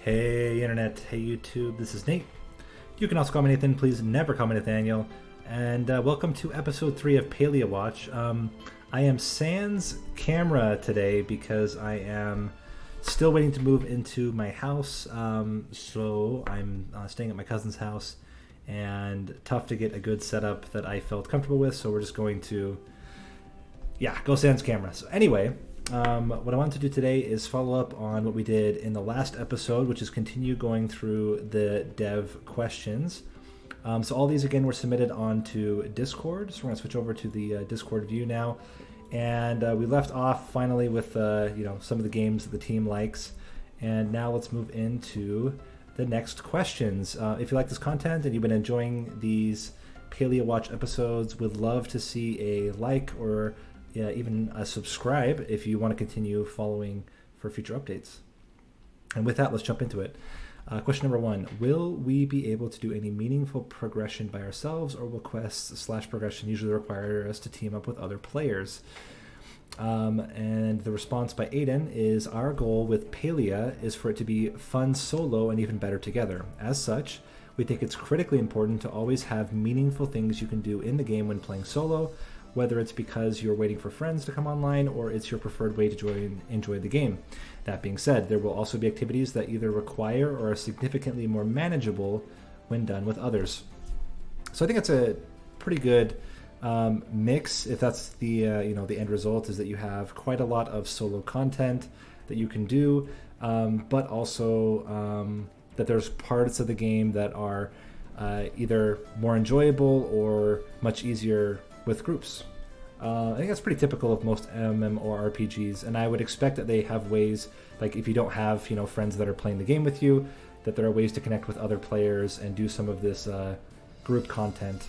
Hey Internet, hey YouTube, this is Nate. You can also call me Nathan, please never call me Nathaniel. And welcome to episode 3 of PaliaWatch. I am sans camera today because I am still waiting to move into my house. So I'm staying at my cousin's house, and tough to get a good setup that I felt comfortable with, so we're just going to, go sans camera. So anyway, what I wanted to do today is follow up on what we did in the last episode, which is continue going through the dev questions. So all these, again, were submitted onto Discord. So we're going to switch over to the Discord view now. And we left off finally with some of the games that the team likes. And now let's move into the next questions. If you like this content and you've been enjoying these PaliaWatch episodes, would love to see a like or even a subscribe if you want to continue following for future updates. And with that, let's jump into it. Question number 1, will we be able to do any meaningful progression by ourselves, or will quests / progression usually require us to team up with other players? And the response by Aiden is, our goal with Palia is for it to be fun solo and even better together. As such, we think it's critically important to always have meaningful things you can do in the game when playing solo, whether it's because you're waiting for friends to come online or it's your preferred way to enjoy the game. That being said, there will also be activities that either require or are significantly more manageable when done with others. So I think it's a pretty good mix. If that's the the end result, is that you have quite a lot of solo content that you can do, but also that there's parts of the game that are either more enjoyable or much easier with groups. I think that's pretty typical of most MMORPGs, and I would expect that they have ways, like if you don't have friends that are playing the game with you, that there are ways to connect with other players and do some of this group content.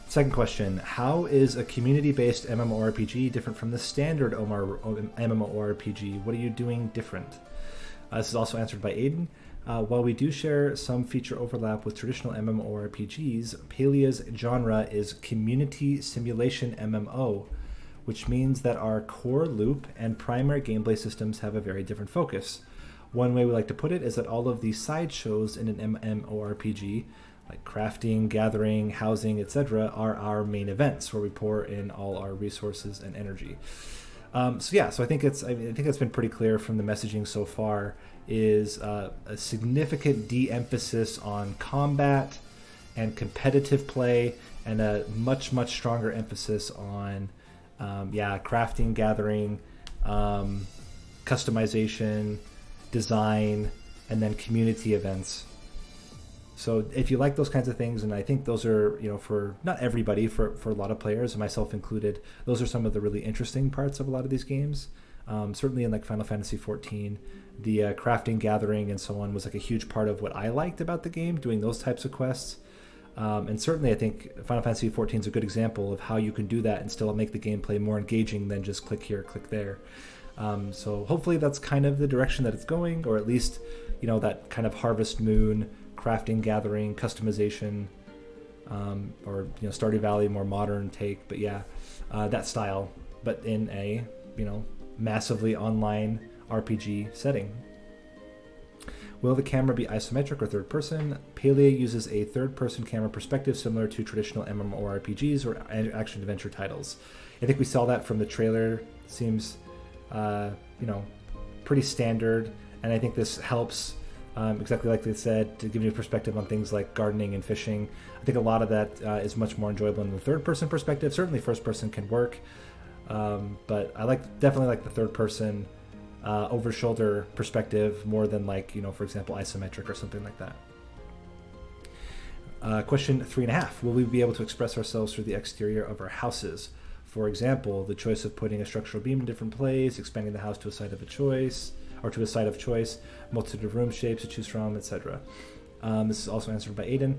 Second question, how is a community-based MMORPG different from the standard MMORPG? What are you doing different? This is also answered by Aiden. While we do share some feature overlap with traditional MMORPGs, Palia's genre is community simulation MMO, which means that our core loop and primary gameplay systems have a very different focus. One way we like to put it is that all of the side shows in an MMORPG, like crafting, gathering, housing, etc., are our main events where we pour in all our resources and energy. So I think it's been pretty clear from the messaging so far, is a significant de-emphasis on combat and competitive play, and a much stronger emphasis on crafting, gathering, customization, design, and then community events. So if you like those kinds of things, and I think those are, for not everybody, for a lot of players, myself included, those are some of the really interesting parts of a lot of these games. Certainly in like Final Fantasy XIV, the crafting, gathering, and so on was like a huge part of what I liked about the game, doing those types of quests. And certainly I think Final Fantasy XIV is a good example of how you can do that and still make the gameplay more engaging than just click here, click there. So hopefully that's kind of the direction that it's going, or at least, that kind of Harvest Moon, crafting, gathering, customization, or Stardew Valley, more modern take, but that style, but in a massively online RPG setting. Will the camera be isometric or third person? Palia uses a third person camera perspective similar to traditional MMORPGs or action adventure titles. I think we saw that from the trailer. Seems pretty standard, and I think this helps. Exactly like they said, to give you a perspective on things like gardening and fishing. I think a lot of that is much more enjoyable in the third-person perspective. Certainly first-person can work, but I definitely like the third-person over-shoulder perspective more than for example, isometric or something like that. Question 3.5. Will we be able to express ourselves through the exterior of our houses? For example, the choice of putting a structural beam in different places, expanding the house to a site of choice, multitude of room shapes to choose from, etc. This is also answered by Aiden.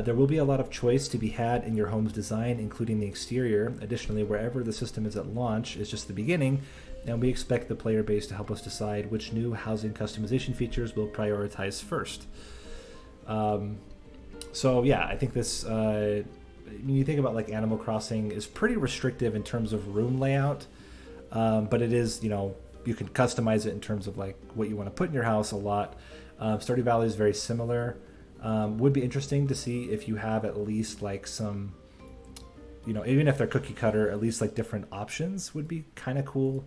There will be a lot of choice to be had in your home's design, including the exterior. Additionally, wherever the system is at launch is just the beginning, and we expect the player base to help us decide which new housing customization features we'll prioritize first. I think this, when you think about like Animal Crossing, is pretty restrictive in terms of room layout, but it is, you can customize it in terms of like what you want to put in your house a lot. Stardew Valley is very similar. Would be interesting to see if you have at least like some, even if they're cookie cutter, at least like different options would be kind of cool.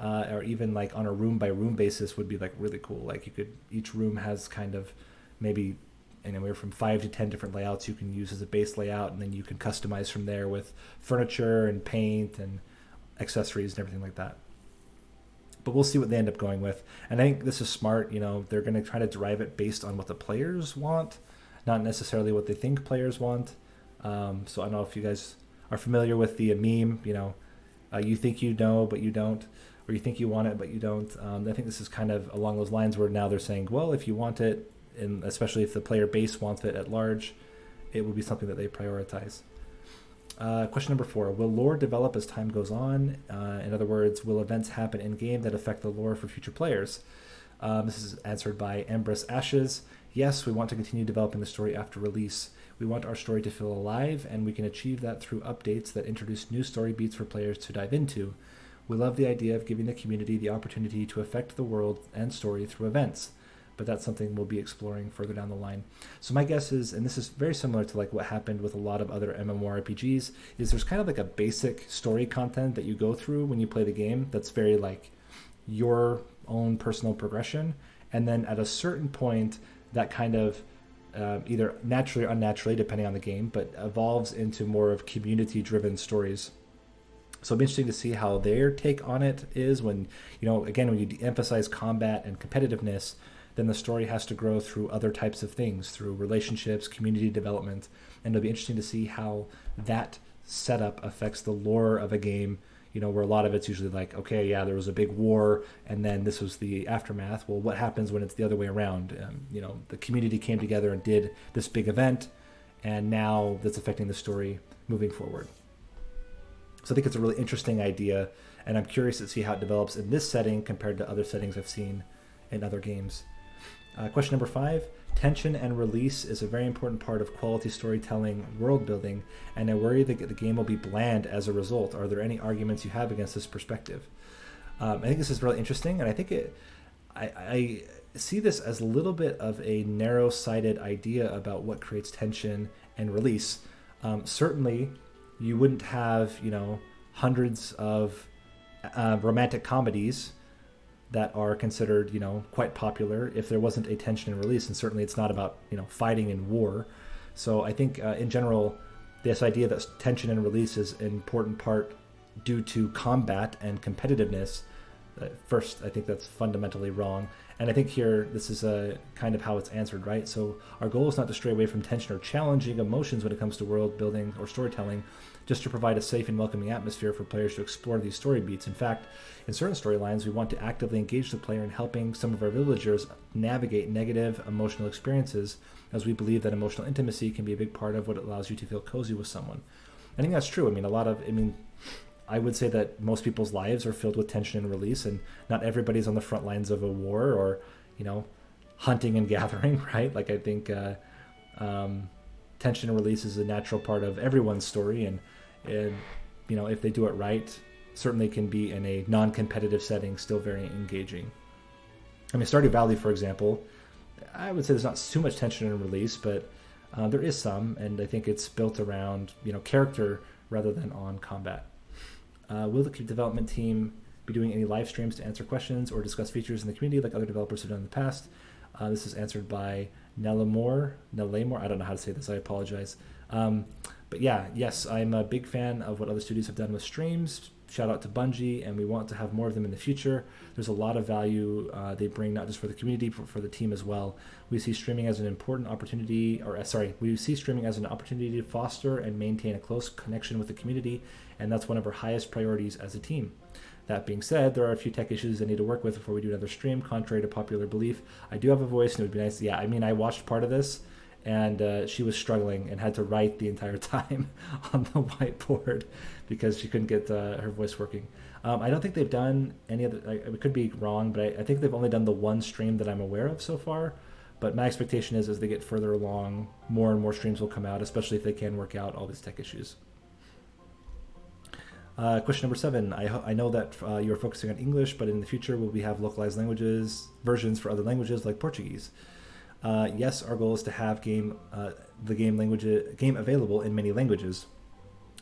Or even like on a room by room basis would be like really cool. Like each room has kind of maybe anywhere from 5 to 10 different layouts you can use as a base layout, and then you can customize from there with furniture and paint and accessories and everything like that. But we'll see what they end up going with. And I think this is smart. They're going to try to derive it based on what the players want, not necessarily what they think players want. So I don't know if you guys are familiar with the meme, you think you know, but you don't, or you think you want it, but you don't. I think this is kind of along those lines where now they're saying, well, if you want it, and especially if the player base wants it at large, it will be something that they prioritize. Question number 4, will lore develop as time goes on? In other words, will events happen in-game that affect the lore for future players? This is answered by Empress Ashes. Yes, we want to continue developing the story after release. We want our story to feel alive, and we can achieve that through updates that introduce new story beats for players to dive into. We love the idea of giving the community the opportunity to affect the world and story through events, but that's something we'll be exploring further down the line. So my guess is, and this is very similar to like what happened with a lot of other MMORPGs, is there's kind of like a basic story content that you go through when you play the game that's very like your own personal progression, and then at a certain point that kind of either naturally or unnaturally, depending on the game, but evolves into more of community-driven stories. So it'll be interesting to see how their take on it is when, again, when you emphasize combat and competitiveness, then the story has to grow through other types of things, through relationships, community development, and it'll be interesting to see how that setup affects the lore of a game, where a lot of it's usually like, okay, yeah, there was a big war, and then this was the aftermath. Well, what happens when it's the other way around? The community came together and did this big event, and now that's affecting the story moving forward. So I think it's a really interesting idea, and I'm curious to see how it develops in this setting compared to other settings I've seen in other games. Question number 5, tension and release is a very important part of quality storytelling, world building, and I worry that the game will be bland as a result. Are there any arguments you have against this perspective? I think this is really interesting, and I think I see this as a little bit of a narrow-sighted idea about what creates tension and release. Certainly, you wouldn't have, hundreds of romantic comedies that are considered, quite popular if there wasn't a tension and release. And certainly it's not about, fighting in war. So I think in general, this idea that tension and release is an important part due to combat and competitiveness, first, I think that's fundamentally wrong. And I think here, this is kind of how it's answered, right? So our goal is not to stray away from tension or challenging emotions when it comes to world building or storytelling, just to provide a safe and welcoming atmosphere for players to explore these story beats. In fact, in certain storylines, we want to actively engage the player in helping some of our villagers navigate negative emotional experiences, as we believe that emotional intimacy can be a big part of what allows you to feel cozy with someone. I think that's true. I would say that most people's lives are filled with tension and release, and not everybody's on the front lines of a war or, hunting and gathering, right? Like I think tension and release is a natural part of everyone's story, and if they do it right, certainly can be in a non-competitive setting, still very engaging. Stardew Valley, for example, I would say there's not too much tension and release, but there is some, and I think it's built around character rather than on combat. Will the development team be doing any live streams to answer questions or discuss features in the community like other developers have done in the past? This is answered by Nelamore. I don't know how to say this. I apologize. But yeah, yes, I'm a big fan of what other studios have done with streams. Shout out to Bungie, and we want to have more of them in the future. There's a lot of value they bring, not just for the community, but for the team as well. We see streaming as an opportunity to foster and maintain a close connection with the community, and that's one of our highest priorities as a team. That being said, there are a few tech issues I need to work with before we do another stream, contrary to popular belief. I do have a voice, and it would be nice. Yeah, I watched part of this, and she was struggling and had to write the entire time on the whiteboard because she couldn't get her voice working. I don't think they've done any other, I could be wrong, but I think they've only done the one stream that I'm aware of so far. But my expectation is as they get further along, more and more streams will come out, especially if they can work out all these tech issues. Question number 7. I know that you're focusing on English, but in the future will we have localized languages versions for other languages like Portuguese? Yes, our goal is to have the game available in many languages.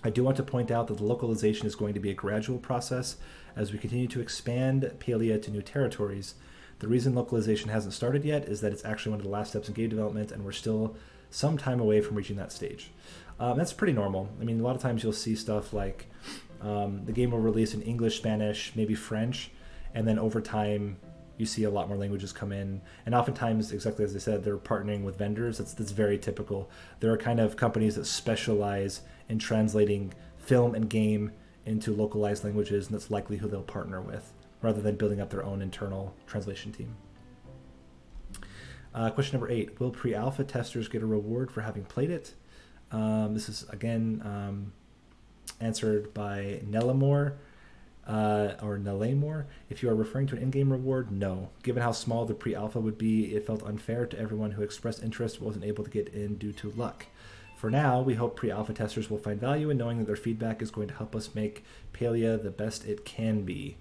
I do want to point out that the localization is going to be a gradual process as we continue to expand Palia to new territories. The reason localization hasn't started yet is that it's actually one of the last steps in game development, and we're still some time away from reaching that stage. That's pretty normal. I mean, a lot of times you'll see stuff like the game will release in English, Spanish, maybe French, and then over time you see a lot more languages come in. And oftentimes, exactly as I said, they're partnering with vendors. That's very typical. There are kind of companies that specialize in translating film and game into localized languages, and that's likely who they'll partner with, rather than building up their own internal translation team. Question number 8. Will pre-alpha testers get a reward for having played it? This is, again, answered by Nellamore, or Nellamore. If you are referring to an in-game reward, no. Given how small the pre-alpha would be, it felt unfair to everyone who expressed interest but wasn't able to get in due to luck. For now, we hope pre-alpha testers will find value in knowing that their feedback is going to help us make Palia the best it can be.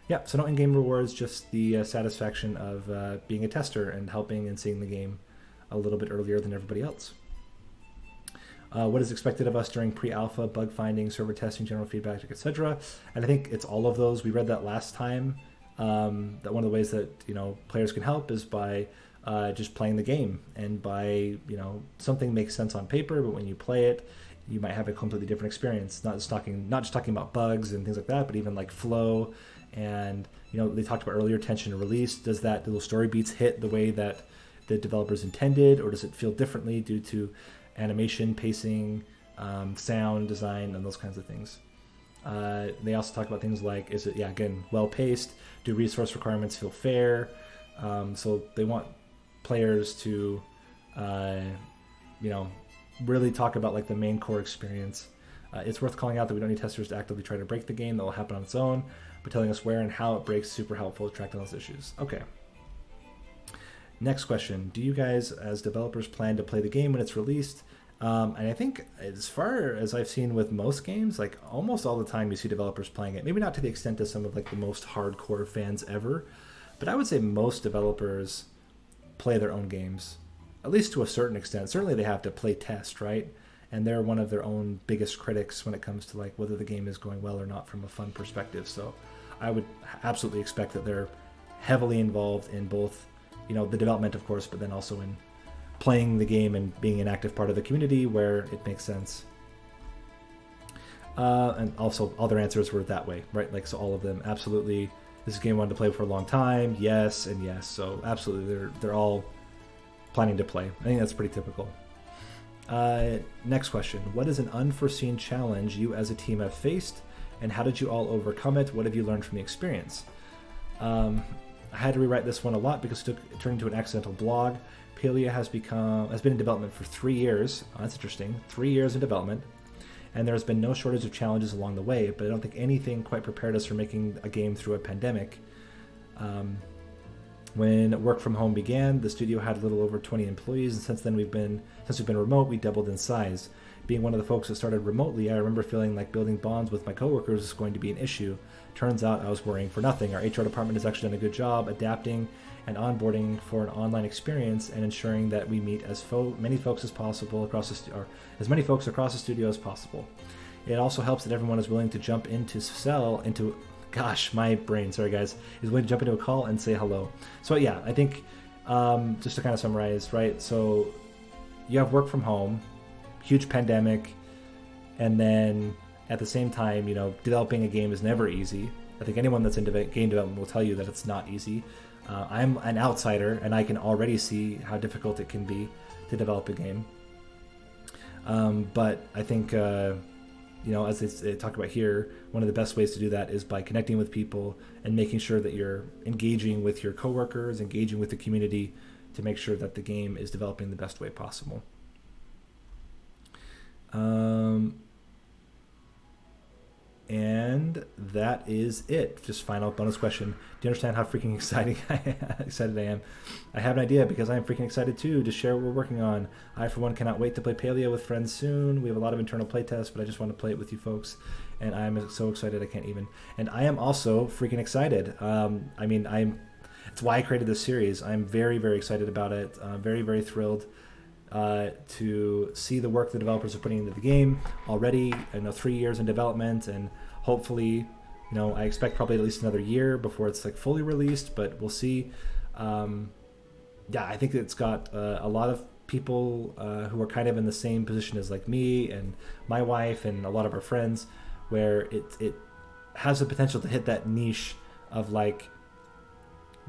Yeah, so no in-game rewards, just the satisfaction of being a tester and helping and seeing the game a little bit earlier than everybody else. What is expected of us during pre-alpha, bug finding, server testing, general feedback, etc. And I think it's all of those. We read that last time, that one of the ways that players can help is by just playing the game, and by something makes sense on paper, but when you play it, you might have a completely different experience. Not just talking about bugs and things like that, but even like flow. And they talked about earlier tension and release. Do those story beats hit the way that the developers intended, or does it feel differently due to animation, pacing, sound design, and those kinds of things? They also talk about things like, is it well paced? Do resource requirements feel fair? So they want players to really talk about like the main core experience. It's worth calling out that we don't need testers to actively try to break the game. That will happen on its own, but telling us where and how it breaks, super helpful to track down those issues. Okay. Next question. Do you guys, as developers, plan to play the game when it's released? And I think, as far as I've seen with most games, like almost all the time you see developers playing it. Maybe not to the extent of some of like the most hardcore fans ever, but I would say most developers play their own games, at least to a certain extent. Certainly they have to play test, right? And they're one of their own biggest critics when it comes to like whether the game is going well or not from a fun perspective. So I would absolutely expect that they're heavily involved in both the development, of course, but then also in playing the game and being an active part of the community where it makes sense. And also all their answers were that way, right? Like, so all of them, absolutely, this is a game I wanted to play for a long time, yes and yes. So absolutely, they're all planning to play. I think that's pretty typical. Next question. What is an unforeseen challenge you as a team have faced, and how did you all overcome it? What have you learned from the experience? I had to rewrite this one a lot because it turned into an accidental blog. Palia has been in development for 3 years. That's interesting. 3 years in development. And there's been no shortage of challenges along the way, but I don't think anything quite prepared us for making a game through a pandemic. When work from home began, the studio had a little over 20 employees, and since we've been remote, we doubled in size. Being one of the folks that started remotely, I remember feeling like building bonds with my coworkers was going to be an issue. Turns out I was worrying for nothing. Our HR department has actually done a good job adapting and onboarding for an online experience and ensuring that we meet as many folks as possible as many folks across the studio as possible. It also helps that everyone is willing to jump my brain, sorry guys, is willing to jump into a call and say hello. So yeah, I think just to kind of summarize, right? So you have work from home, huge pandemic, and then at the same time, developing a game is never easy. I think anyone that's in game development will tell you that it's not easy. I'm an outsider, and I can already see how difficult it can be to develop a game. But I think, as they talk about here, one of the best ways to do that is by connecting with people and making sure that you're engaging with your coworkers, engaging with the community to make sure that the game is developing the best way possible. And that is it. Just final bonus question. Do you understand how freaking excited I am? I have an idea because I am freaking excited too to share what we're working on. I, for one, cannot wait to play Palia with friends soon. We have a lot of internal playtests, but I just want to play it with you folks. And I'm so excited I can't even. And I am also freaking excited. It's why I created this series. I'm very, very excited about it. Very, very thrilled to see the work the developers are putting into the game already. 3 years in development, and hopefully, I expect probably at least another year before it's like fully released, but we'll see. I think it's got a lot of people who are kind of in the same position as like me and my wife and a lot of our friends, where it has the potential to hit that niche of like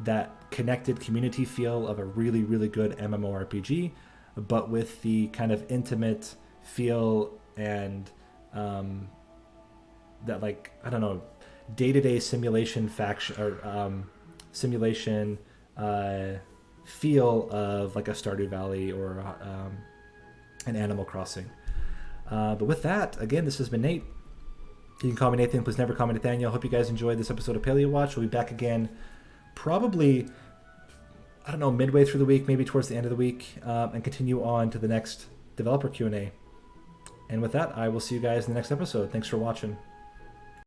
that connected community feel of a really, really good MMORPG, but with the kind of intimate feel and that, like, I don't know, day-to-day simulation faction or simulation feel of like a Stardew Valley or an Animal Crossing. But with that, again, this has been Nate. You can call me Nathan, please never call me Nathaniel. Hope you guys enjoyed this episode of PaliaWatch. We'll be back again probably, I don't know, midway through the week, maybe towards the end of the week, and continue on to the next developer Q&A. And with that, I will see you guys in the next episode. Thanks for watching.